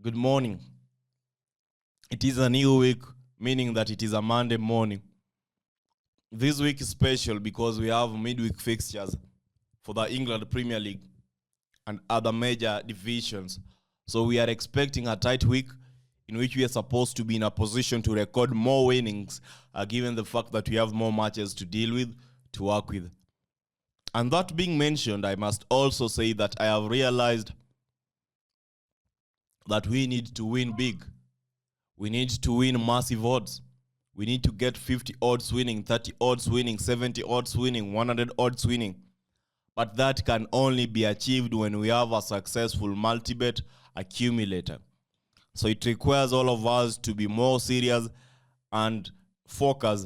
Good morning. It is a new week, meaning that it is a Monday morning. This week is special because we have midweek fixtures for the England Premier League and other major divisions. So we are expecting a tight week in which we are supposed to be in a position to record more winnings, given the fact that we have more matches to deal with, to work with. And that being mentioned, I must also say that I have realized that we need to win big. We need to win massive odds. We need to get 50 odds winning, 30 odds winning, 70 odds winning, 100 odds winning. But that can only be achieved when we have a successful multi-bet accumulator. So it requires all of us to be more serious and focus,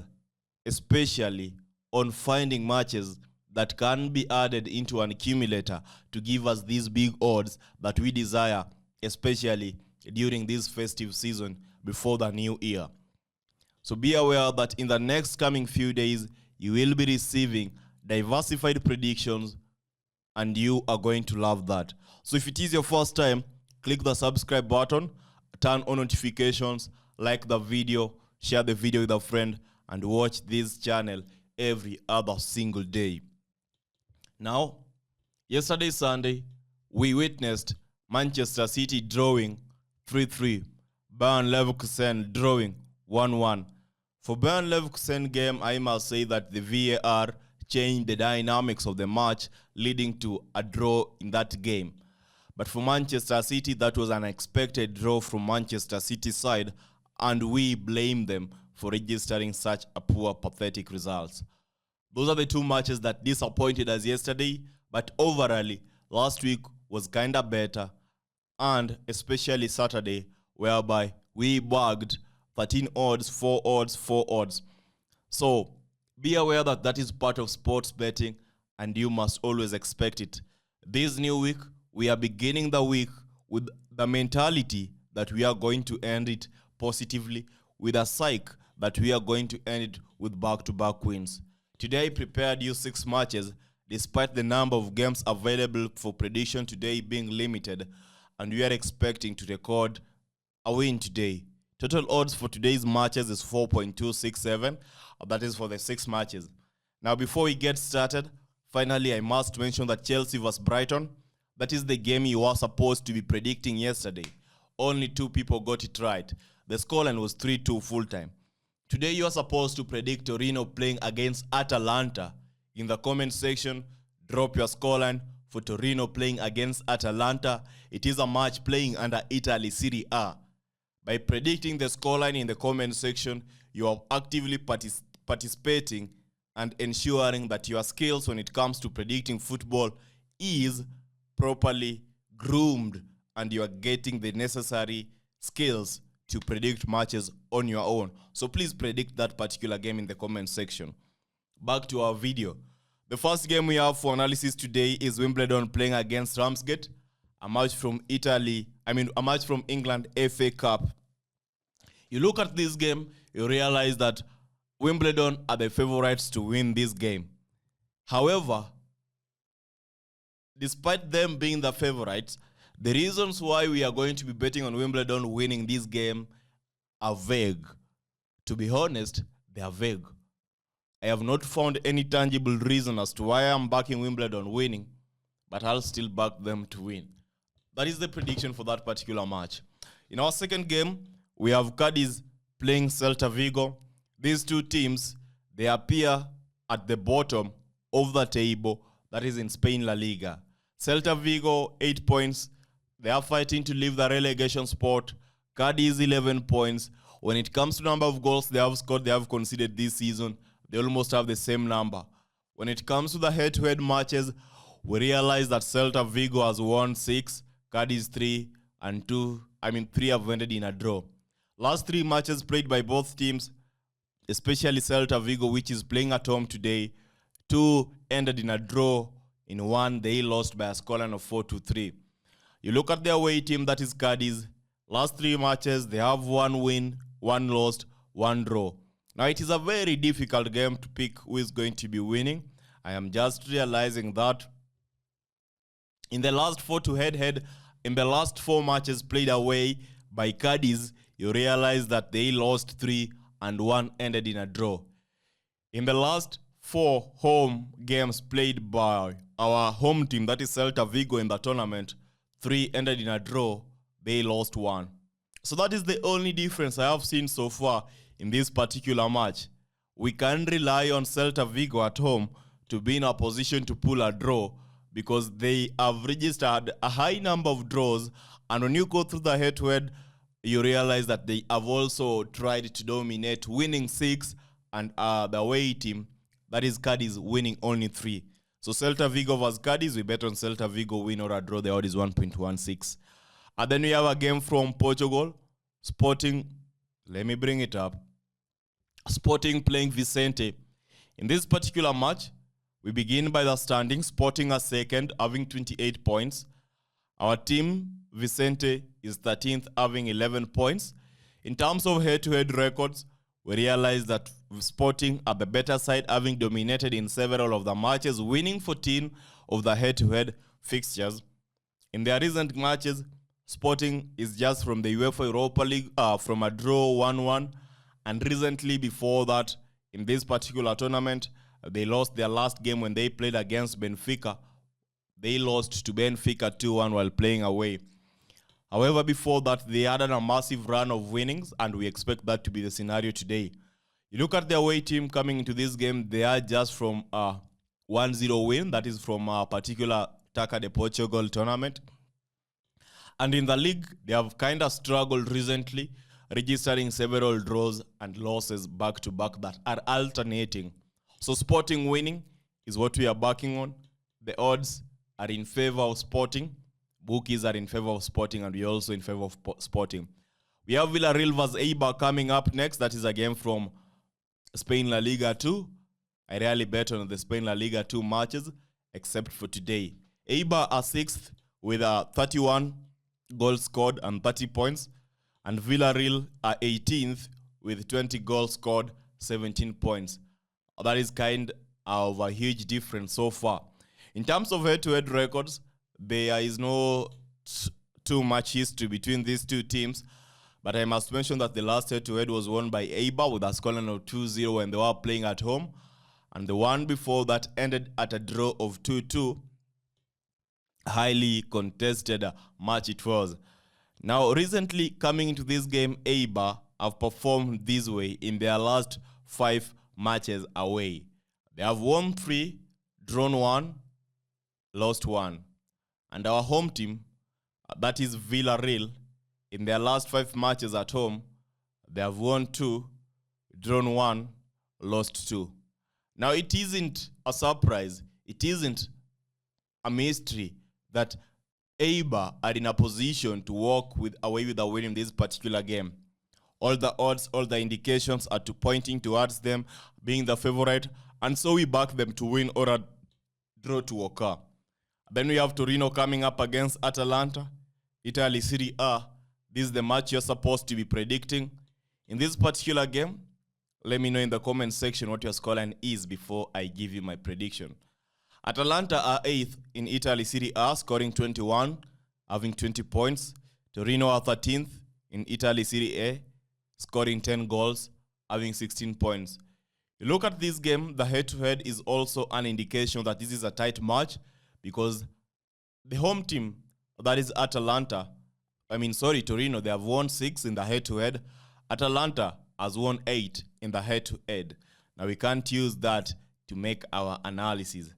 especially on finding matches that can be added into an accumulator to give us these big odds that we desire, especially during this festive season before the new year. So be aware that in the next coming few days, you will be receiving diversified predictions, and you are going to love that. So if it is your first time, click the subscribe button, turn on notifications, like the video, share the video with a friend, and watch this channel every other single day. Now, yesterday Sunday, we witnessed Manchester City drawing 3-3, Bayern Leverkusen drawing 1-1. For Bayern Leverkusen game, I must say that the VAR changed the dynamics of the match, leading to a draw in that game. But for Manchester City, that was an unexpected draw from Manchester City's side, and we blame them for registering such a poor, pathetic results. Those are the two matches that disappointed us yesterday, but overall, last week was kinda better, and especially Saturday, whereby we bagged 13 odds, 4 odds, 4 odds. So be aware that that is part of sports betting, and you must always expect it. This new week, we are beginning the week with the mentality that we are going to end it positively, with a psyche that we are going to end it with back-to-back wins. Today I prepared you 6 matches, despite the number of games available for prediction today being limited, and we are expecting to record a win today. Total odds for today's matches is 4.267. That is for the 6 matches. Now, before we get started, finally, I must mention that Chelsea vs Brighton, that is the game you were supposed to be predicting yesterday. Only 2 people got it right. The scoreline was 3-2 full-time. Today, you are supposed to predict Torino playing against Atalanta. In the comment section, drop your scoreline for Torino playing against Atalanta. It is a match playing under Italy Serie A. By predicting the scoreline in the comment section, you are actively participating and ensuring that your skills when it comes to predicting football is properly groomed, and you are getting the necessary skills to predict matches on your own. So please predict that particular game in the comment section. Back to our video. The first game we have for analysis today is Wimbledon playing against Ramsgate, a match from England FA Cup. You look at this game, you realize that Wimbledon are the favorites to win this game. However, despite them being the favorites, the reasons why we are going to be betting on Wimbledon winning this game are vague. To be honest, they are vague. I have not found any tangible reason as to why I'm backing Wimbledon winning, but I'll still back them to win. That is the prediction for that particular match. In our second game, we have Cadiz playing Celta Vigo. These two teams, they appear at the bottom of the table, that is in Spain La Liga. Celta Vigo, 8 points. They are fighting to leave the relegation spot. Cadiz, 11 points. When it comes to number of goals they have scored, they have conceded this season, they almost have the same number. When it comes to the head-to-head matches, we realize that Celta Vigo has won 6, Cadiz 3, and 3 have ended in a draw. Last 3 matches played by both teams, especially Celta Vigo, which is playing at home today, 2 ended in a draw. In 1, they lost by a scoreline of 4-3. You look at their away team, that is Cadiz. Last 3 matches, they have 1 win, 1 lost, 1 draw. Now, it is a very difficult game to pick who is going to be winning. I am just realizing that in the last 4 to head-to-head in the last 4 matches played away by Cadiz, you realize that they lost 3 and 1 ended in a draw. In the last 4 home games played by our home team, that is Celta Vigo, in the tournament, 3 ended in a draw, they lost 1. So that is the only difference I have seen so far in this particular match. We can rely on Celta Vigo at home to be in a position to pull a draw because they have registered a high number of draws, and when you go through the head-to-head, you realize that they have also tried to dominate, winning 6, and the away team, that is Cadiz, winning only 3. So Celta Vigo vs Cadiz, we bet on Celta Vigo win or a draw. The odd is 1.16. And then we have a game from Portugal, Sporting. Let me bring it up. Sporting playing Vicente. In this particular match, we begin by the standings. Sporting are second, having 28 points. Our team, Vicente, is 13th, having 11 points. In terms of head-to-head records, we realize that Sporting are the better side, having dominated in several of the matches, winning 14 of the head-to-head fixtures. In their recent matches, Sporting is just from the UEFA Europa League, from a draw 1-1. And recently, before that, in this particular tournament, they lost their last game when they played against Benfica. They lost to Benfica 2-1 while playing away. However, before that, they had a massive run of winnings, and we expect that to be the scenario today. You look at the away team coming into this game, they are just from a 1-0 win. That is from a particular Taça de Portugal tournament. And in the league, they have kind of struggled recently, registering several draws and losses back-to-back that are alternating. So Sporting winning is what we are backing on. The odds are in favor of Sporting. Bookies are in favor of Sporting, and we are also in favor of Sporting. We have Villarreal vs Eibar coming up next. That is a game from Spain La Liga 2. I rarely bet on the Spain La Liga 2 matches, except for today. Eibar are 6th with 31 goals scored and 30 points. And Villarreal are 18th with 20 goals scored, 17 points. That is kind of a huge difference so far. In terms of head-to-head records, there is no too much history between these two teams. But I must mention that the last head-to-head was won by Eibar with a scoreline of 2-0 when they were playing at home. And the one before that ended at a draw of 2-2. Highly contested match it was. Now, recently coming into this game, Eibar have performed this way in their last 5 matches away. They have won 3, drawn 1, lost 1. And our home team, that is Villarreal, in their last 5 matches at home, they have won 2, drawn 1, lost 2. Now, it isn't a surprise. It isn't a mystery that Eibar are in a position to walk away with a win in this particular game. All the odds, all the indications are pointing towards them being the favorite, and so we back them to win or a draw to occur. Then we have Torino coming up against Atalanta, Italy Serie A. This is the match you're supposed to be predicting. In this particular game, let me know in the comment section what your scoreline is before I give you my prediction. Atalanta are 8th in Italy Serie A, scoring 21, having 20 points. Torino are 13th in Italy Serie A, scoring 10 goals, having 16 points. You look at this game, the head-to-head is also an indication that this is a tight match because the home team, that is Torino, they have won 6 in the head-to-head. Atalanta has won 8 in the head-to-head. Now, we can't use that to make our analysis.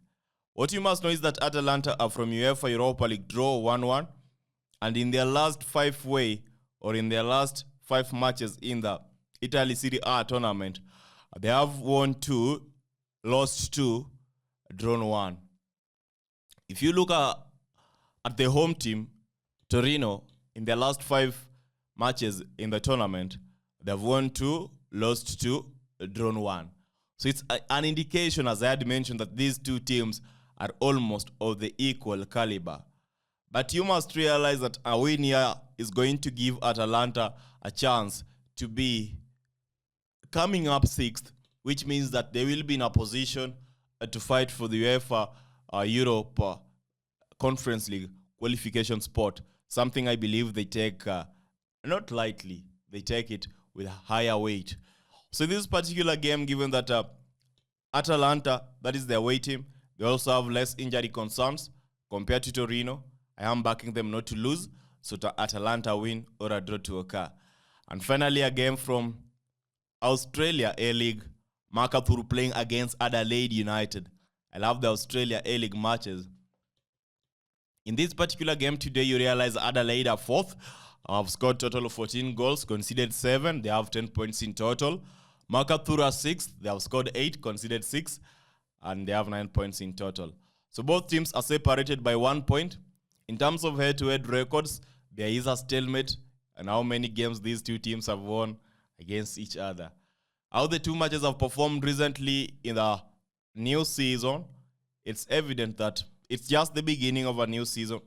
What you must know is that Atalanta are from UEFA Europa League draw 1-1, and in their last 5 matches in the Italy Serie A tournament, they have won 2, lost 2, drawn 1. If you look at the home team, Torino, in their last 5 matches in the tournament, they have won 2, lost 2, drawn 1. So it's an indication, as I had mentioned, that these two teams are almost of the equal caliber. But you must realize that a win here is going to give Atalanta a chance to be coming up 6th, which means that they will be in a position to fight for the UEFA Europe Conference League qualification spot, something I believe they take not lightly. They take it with a higher weight. So this particular game, given that Atalanta, that is their away team, they also have less injury concerns compared to Torino. I am backing them not to lose, so to Atalanta win or a draw to occur. And finally, a game from Australia A-League, Macarthur playing against Adelaide United. I love the Australia A-League matches. In this particular game today, you realize Adelaide are fourth. Have scored total of 14 goals, conceded 7. They have 10 points in total. Macarthur are sixth. They have scored 8, conceded 6, and they have 9 points in total. So both teams are separated by 1 point. In terms of head-to-head records, there is a stalemate, and how many games these two teams have won against each other. How the two matches have performed recently in the new season, it's evident that it's just the beginning of a new season.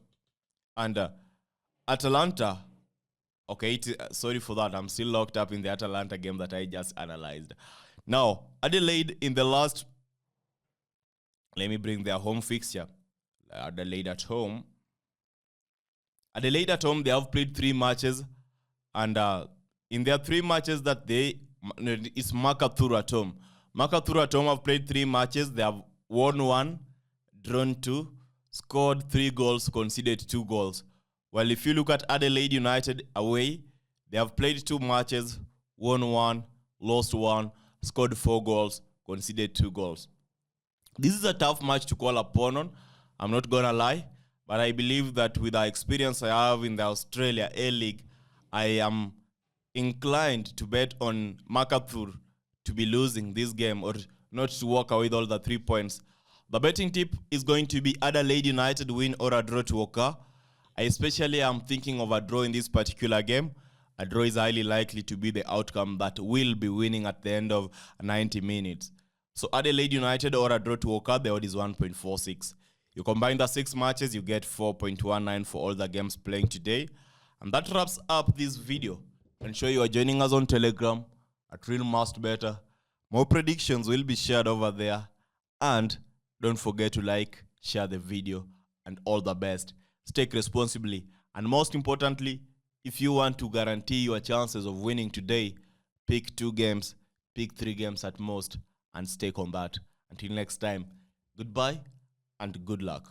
And Atalanta, okay, sorry for that. I'm still locked up in the Atalanta game that I just analyzed. Now, Adelaide in the last, let me bring their home fixture. Adelaide at home. Adelaide at home, they have played 3 matches. And in their 3 matches that it's Macarthur at home. Macarthur at home have played 3 matches. They have won 1, drawn 2, scored 3 goals, conceded 2 goals. Well, if you look at Adelaide United away, they have played 2 matches, won 1, lost 1, scored 4 goals, conceded 2 goals. This is a tough match to call upon on. I'm not going to lie, but I believe that with the experience I have in the Australia A-League, I am inclined to bet on Macarthur to be losing this game or not to walk away with all the 3 points. The betting tip is going to be Adelaide United win or a draw to occur. I especially am thinking of a draw in this particular game. A draw is highly likely to be the outcome that will be winning at the end of 90 minutes. So Adelaide United or a draw to occur, the odd is 1.46. You combine the 6 matches, you get 4.19 for all the games playing today. And that wraps up this video. Ensure you are joining us on Telegram at Real Maskedbettor. More predictions will be shared over there. And don't forget to like, share the video, and all the best. Stake responsibly. And most importantly, if you want to guarantee your chances of winning today, pick 2 games, pick 3 games at most, and stake on that. Until next time, goodbye and good luck.